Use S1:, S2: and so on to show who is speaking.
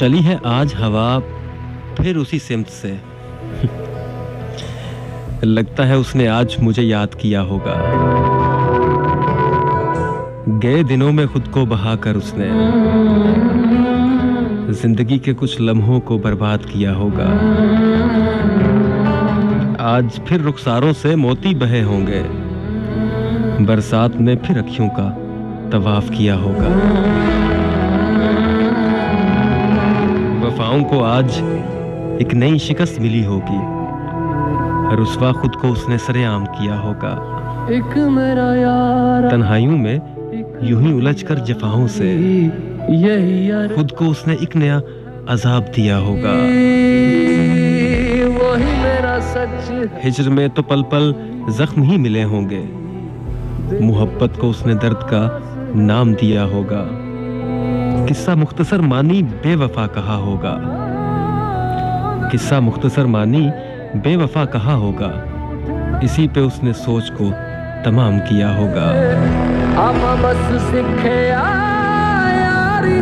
S1: चली है आज हवा फिर उसी सिमत से। लगता है उसने आज मुझे याद किया होगा। गए दिनों में खुद को बहाकर उसने जिंदगी के कुछ लम्हों को बर्बाद किया होगा। आज फिर रुखसारों से मोती बहे होंगे, बरसात में फिर अखियों का तवाफ किया होगा। वफाओं को आज एक नई शिकस्त मिली होगी, रुस्वा खुद को उसने सरेआम किया होगा।
S2: एक मेरा यार
S1: तन्हाइयों में यूं ही उलझकर जफाओं से
S2: यही यार
S1: खुद को उसने एक नया अजाब दिया होगा।
S2: वही मेरा सच।
S1: हिज्र में तो पल पल जख्म ही मिले होंगे, मोहब्बत को उसने दर्द का नाम दिया होगा। किस्सा मुख्तसर मानी बेवफा कहा होगा, किस्सा मुख्तसर मानी बेवफा कहा होगा। इसी पे उसने सोच को तमाम किया होगा।
S2: हम बस सीखे यारी